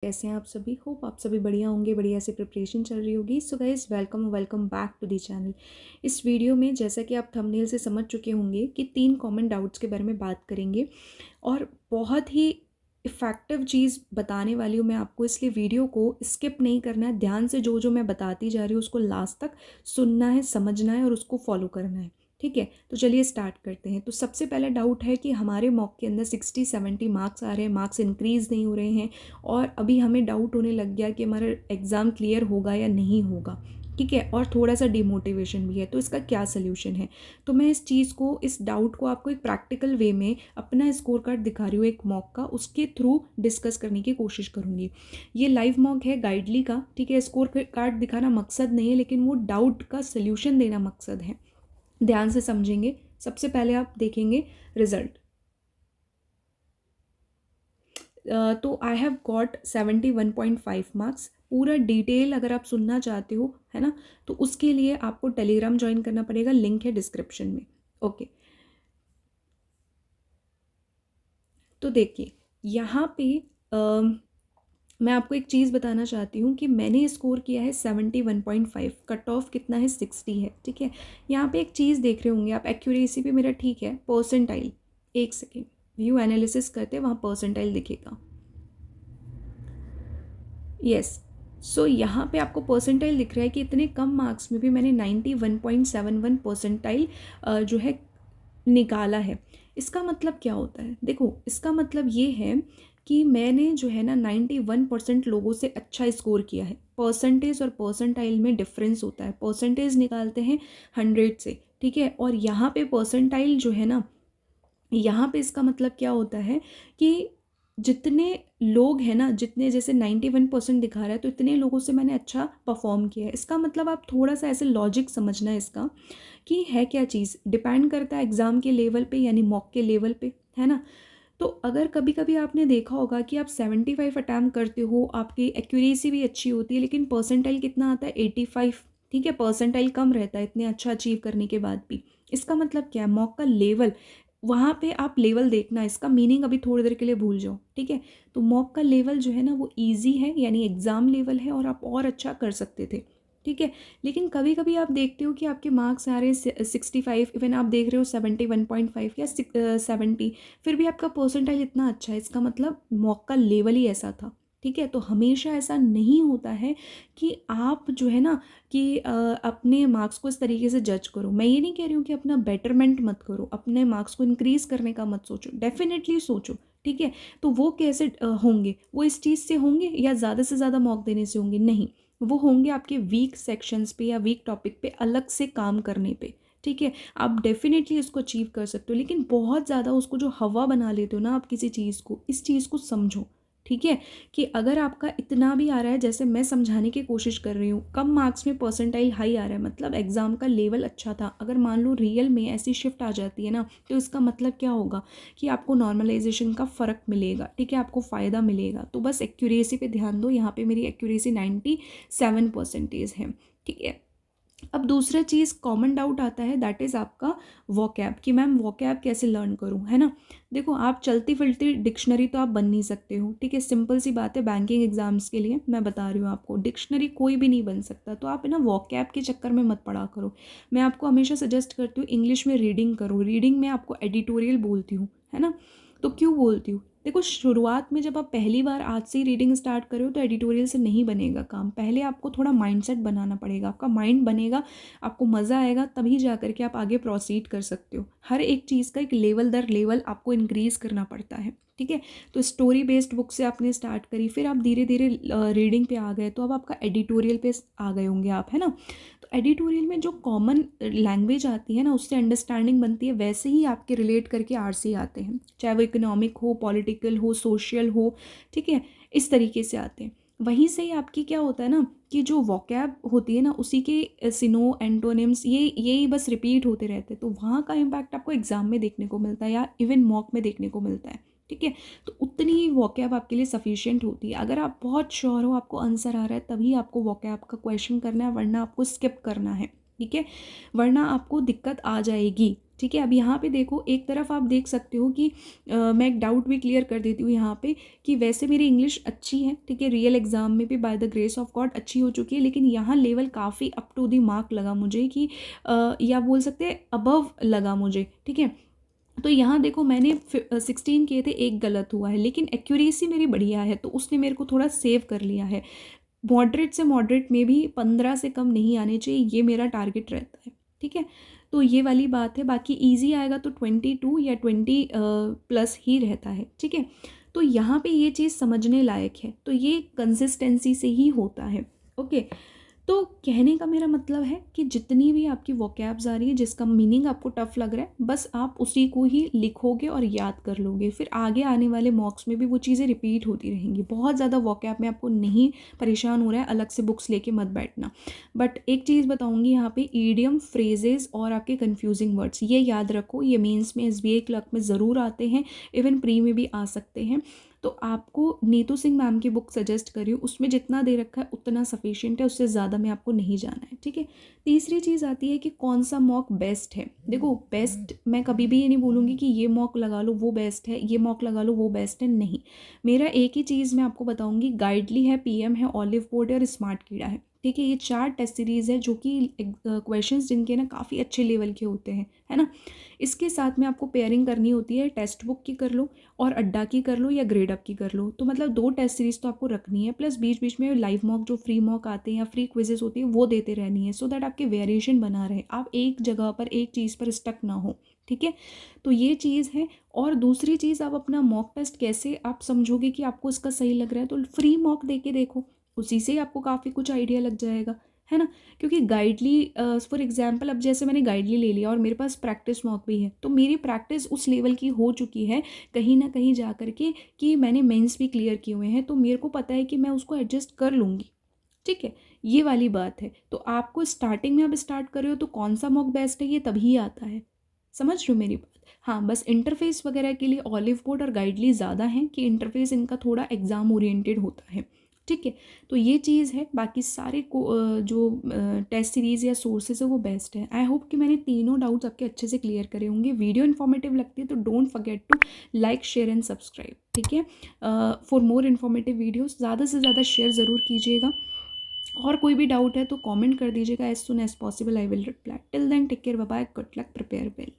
कैसे हैं आप सभी। होप आप सभी बढ़िया होंगे, बढ़िया से प्रिपरेशन चल रही होगी। So guys, welcome back to the channel. इस वीडियो में जैसा कि आप थंबनेल से समझ चुके होंगे कि 3 कॉमन डाउट्स के बारे में बात करेंगे और बहुत ही इफ़ेक्टिव चीज़ बताने वाली हूँ मैं आपको, इसलिए वीडियो को स्किप नहीं करना है। ध्यान से जो जो मैं बताती जा रही हूँ उसको लास्ट तक सुनना है, समझना है और उसको फॉलो करना है। ठीक है, तो चलिए स्टार्ट करते हैं। तो सबसे पहला डाउट है कि हमारे मॉक के अंदर 60-70 मार्क्स आ रहे हैं, मार्क्स इंक्रीज़ नहीं हो रहे हैं और अभी हमें डाउट होने लग गया कि हमारा एग्ज़ाम क्लियर होगा या नहीं होगा। ठीक है, और थोड़ा सा डिमोटिवेशन भी है, तो इसका क्या सल्यूशन है। तो मैं इस चीज़ को, इस डाउट को आपको एक प्रैक्टिकल वे में अपना स्कोर कार्ड दिखा रही हूँ एक मॉक का, उसके थ्रू डिस्कस करने की कोशिश करूँगी। ये लाइव मॉक है गाइडली का। ठीक है, स्कोर कार्ड दिखाना मकसद नहीं है, लेकिन वो डाउट का सल्यूशन देना मकसद है। ध्यान से समझेंगे। सबसे पहले आप देखेंगे रिजल्ट। तो आई हैव गॉट 71.5 मार्क्स। पूरा डिटेल अगर आप सुनना चाहते हो, है ना, तो उसके लिए आपको टेलीग्राम ज्वाइन करना पड़ेगा, लिंक है डिस्क्रिप्शन में। ओके, तो देखिए यहाँ पे मैं आपको एक चीज़ बताना चाहती हूँ कि मैंने स्कोर किया है 71.5, कट ऑफ कितना है 60 है। ठीक है, यहाँ पे एक चीज़ देख रहे होंगे आप, एक्यूरेसी भी मेरा ठीक है, परसेंटाइल, एक सेकेंड, व्यू एनालिसिस करते हैं, वहाँ परसेंटाइल दिखेगा। यस, सो यहाँ पे आपको परसेंटाइल दिख रहा है कि इतने कम मार्क्स में भी मैंने 91.71 परसेंटाइल जो है निकाला है। इसका मतलब क्या होता है, देखो इसका मतलब ये है कि मैंने जो है ना 91% लोगों से अच्छा स्कोर किया है। परसेंटेज और परसेंटाइल में डिफरेंस होता है। परसेंटेज निकालते हैं 100 से, ठीक है, और यहाँ पे परसेंटाइल जो है ना, यहाँ पे इसका मतलब क्या होता है कि जितने लोग हैं ना, जितने, जैसे 91% दिखा रहा है तो इतने लोगों से मैंने अच्छा परफॉर्म किया है। इसका मतलब आप थोड़ा सा ऐसे लॉजिक समझना है इसका कि है क्या चीज़, डिपेंड करता है एग्ज़ाम के लेवल पे, यानी मॉक के लेवल पे, है ना। तो अगर कभी कभी आपने देखा होगा कि आप 75 अटैम्प्ट करते हो, आपकी एक्यूरेसी भी अच्छी होती है, लेकिन परसेंटाइल कितना आता है 85। ठीक है, परसेंटाइल कम रहता है इतने अच्छा अचीव करने के बाद भी। इसका मतलब क्या है, मॉक का लेवल, वहाँ पे आप लेवल देखना, इसका मीनिंग अभी थोड़ी देर के लिए भूल जाओ। ठीक है, तो मॉक का लेवल जो है ना वो ईजी है, यानी एग्ज़ाम लेवल है और आप और अच्छा कर सकते थे। ठीक है, लेकिन कभी कभी आप देखते हो कि आपके मार्क्स आ रहे हैं 65, इवन आप देख रहे हो 71.5 या 70, फिर भी आपका परसेंटाइल इतना अच्छा है, इसका मतलब मॉक का लेवल ही ऐसा था। ठीक है, तो हमेशा ऐसा नहीं होता है कि आप जो है ना कि अपने मार्क्स को इस तरीके से जज करो। मैं ये नहीं कह रही हूँ कि अपना बेटरमेंट मत करो, अपने मार्क्स को इंक्रीज़ करने का मत सोचो, डेफिनेटली सोचो। ठीक है, तो वो कैसे होंगे, वो इस चीज़ से होंगे या ज़्यादा से ज़्यादा मॉक देने से होंगे, नहीं, वो होंगे आपके वीक सेक्शंस पे या वीक टॉपिक पे अलग से काम करने पे। ठीक है, आप डेफिनेटली इसको अचीव कर सकते हो, लेकिन बहुत ज़्यादा उसको जो हवा बना लेते हो ना आप किसी चीज़ को, इस चीज़ को समझो। ठीक है, कि अगर आपका इतना भी आ रहा है, जैसे मैं समझाने की कोशिश कर रही हूँ, कम मार्क्स में परसेंटाइल हाई आ रहा है, मतलब एग्ज़ाम का लेवल अच्छा था। अगर मान लो रियल में ऐसी शिफ्ट आ जाती है ना, तो इसका मतलब क्या होगा कि आपको नॉर्मलाइजेशन का फ़र्क मिलेगा। ठीक है, आपको फ़ायदा मिलेगा। तो बस एक्यूरेसी पे ध्यान दो। यहाँ पे मेरी एक्यूरेसी 97% है। ठीक है, अब दूसरा चीज़ कॉमन डाउट आता है, दैट इज़ आपका वोकैब, कि मैम वोकैब कैसे लर्न करूँ, है ना। देखो, आप चलती फिरती डिक्शनरी तो आप बन नहीं सकते हो। ठीक है, सिंपल सी बात है, बैंकिंग एग्जाम्स के लिए मैं बता रही हूँ आपको, डिक्शनरी कोई भी नहीं बन सकता। तो आप है ना वोकैब के चक्कर में मत पड़ा करो। मैं आपको हमेशा सजेस्ट करती हूँ इंग्लिश में रीडिंग करो। रीडिंग में आपको एडिटोरियल बोलती हूँ, है ना। तो क्यों बोलती हूँ, देखो शुरुआत में जब आप पहली बार आज से ही रीडिंग स्टार्ट करो तो एडिटोरियल से नहीं बनेगा काम। पहले आपको थोड़ा माइंडसेट बनाना पड़ेगा, आपका माइंड बनेगा, आपको मज़ा आएगा, तभी जा कर के आप आगे प्रोसीड कर सकते हो। हर एक चीज़ का एक लेवल दर लेवल आपको इंक्रीज़ करना पड़ता है। ठीक है, तो स्टोरी बेस्ड बुक से आपने स्टार्ट करी, फिर आप धीरे धीरे रीडिंग पे आ गए, तो अब आपका एडिटोरियल पे आ गए होंगे आप, है ना। तो एडिटोरियल में जो कॉमन लैंग्वेज आती है ना, उससे अंडरस्टैंडिंग बनती है, वैसे ही आपके रिलेट करके आरसी आते हैं, चाहे वो इकोनॉमिक हो, पॉलिटिकल हो, सोशल हो। ठीक है, इस तरीके से आते हैं। वहीं से ही आपकी क्या होता है ना कि जो वोकैब होती है ना, उसी के सिनो एंटोनिम्स यही बस रिपीट होते रहते हैं, तो वहाँ का इम्पैक्ट आपको एग्जाम में देखने को मिलता है या इवन मॉक में देखने को मिलता है। ठीक है, तो उतनी ही वोकैब आपके लिए सफिशिएंट होती है। अगर आप बहुत श्योर हो, आपको आंसर आ रहा है, तभी आपको वोकैब का क्वेश्चन करना है, वरना आपको स्किप करना है। ठीक है, वरना आपको दिक्कत आ जाएगी। ठीक है। अब यहाँ पे देखो, एक तरफ आप देख सकते हो कि मैं एक डाउट भी क्लियर कर देती हूँ यहाँ पे कि वैसे मेरी इंग्लिश अच्छी है, ठीक है, रियल एग्जाम में भी by the grace of God अच्छी हो चुकी है, लेकिन यहाँ लेवल काफ़ी अप टू दी मार्क लगा मुझे कि या बोल सकते हैं अबव लगा मुझे, ठीक है। तो यहाँ देखो, मैंने 16 किए थे, एक गलत हुआ है, लेकिन एक्यूरेसी मेरी बढ़िया है, तो उसने मेरे को थोड़ा सेव कर लिया है। मॉडरेट से मॉडरेट में भी 15 से कम नहीं आने चाहिए, ये मेरा टारगेट रहता है, ठीक है। तो ये वाली बात है। बाकी इजी आएगा तो 22 या 20 प्लस ही रहता है, ठीक है। तो यहाँ पे ये चीज़ समझने लायक है, तो ये कंसिस्टेंसी से ही होता है, ओके। तो कहने का मेरा मतलब है कि जितनी भी आपकी वोकैब्स आ रही है, जिसका मीनिंग आपको टफ लग रहा है, बस आप उसी को ही लिखोगे और याद कर लोगे, फिर आगे आने वाले मॉक्स में भी वो चीज़ें रिपीट होती रहेंगी। बहुत ज़्यादा वोकैब में आपको नहीं परेशान हो रहा है, अलग से बुक्स लेके मत बैठना। बट एक चीज़ बताऊँगी यहाँ पे, ईडियम, फ्रेजेस और आपके कन्फ्यूजिंग वर्ड्स, ये याद रखो, ये मेंस में, एसबीआई क्लर्क में ज़रूर आते हैं, इवन प्री में भी आ सकते हैं। तो आपको नीतू सिंह मैम की बुक सजेस्ट करी हूँ, उसमें जितना दे रखा है उतना सफिशिएंट है, उससे ज़्यादा में आपको नहीं जाना है, ठीक है। तीसरी चीज़ आती है कि कौन सा मॉक बेस्ट है। देखो, बेस्ट मैं कभी भी ये नहीं बोलूँगी कि ये मॉक लगा लो वो बेस्ट है, ये मॉक लगा लो वो बेस्ट है, नहीं। मेरा एक ही चीज़ मैं आपको बताऊँगी, गाइडली है, पीएम है, ऑलिव बोर्ड है और स्मार्ट कीड़ा है, ठीक है। ये 4 टेस्ट सीरीज़ है जो कि क्वेश्चंस जिनके ना काफ़ी अच्छे लेवल के होते हैं, है ना। इसके साथ में आपको पेयरिंग करनी होती है, टेक्स्ट बुक की कर लो और अड्डा की कर लो या ग्रेड अप की कर लो, तो मतलब 2 टेस्ट सीरीज़ तो आपको रखनी है, प्लस बीच बीच में लाइव मॉक, जो फ्री मॉक आते हैं या फ्री क्विजेस होती है, वो देते रहनी है, सो दैट आपके वेरिएशन बना रहे, आप एक जगह पर एक चीज़ पर स्टक ना हो, ठीक है। तो ये चीज़ है। और दूसरी चीज़, आप अपना मॉक टेस्ट कैसे आप समझोगे कि आपको इसका सही लग रहा है, तो फ्री मॉक दे के देखो, उसी से आपको काफ़ी कुछ आइडिया लग जाएगा, है ना। क्योंकि गाइडली, फॉर एग्जांपल, अब जैसे मैंने गाइडली ले लिया और मेरे पास प्रैक्टिस मॉक भी है, तो मेरी प्रैक्टिस उस लेवल की हो चुकी है कहीं ना कहीं जा कर के कि मैंने मेंस भी क्लियर किए हुए हैं, तो मेरे को पता है कि मैं उसको एडजस्ट कर लूँगी, ठीक है। ये वाली बात है। तो आपको स्टार्टिंग में आप स्टार्ट कर रहे हो तो कौन सा मॉक बेस्ट है, ये तभी आता है, समझ रहे हो मेरी बात। हाँ, बस इंटरफेस वगैरह के लिए ऑलिव बोर्ड और गाइडली ज़्यादा हैं कि इंटरफेस इनका थोड़ा एग्ज़ाम ओरिएंटेड होता है, ठीक है। तो ये चीज़ है। बाकी सारे को जो टेस्ट सीरीज़ या सोर्सेज है वो बेस्ट है। आई होप कि मैंने तीनों डाउट्स आपके अच्छे से क्लियर करे होंगे। वीडियो इन्फॉर्मेटिव लगती है तो don't forget to like, share and subscribe, ठीक है। फॉर मोर इन्फॉर्मेटिव वीडियोज़ ज़्यादा से ज़्यादा शेयर ज़रूर कीजिएगा, और कोई भी डाउट है तो कमेंट कर दीजिएगा, as soon as possible I will reply. Till then take care, bye bye, good luck, prepare well.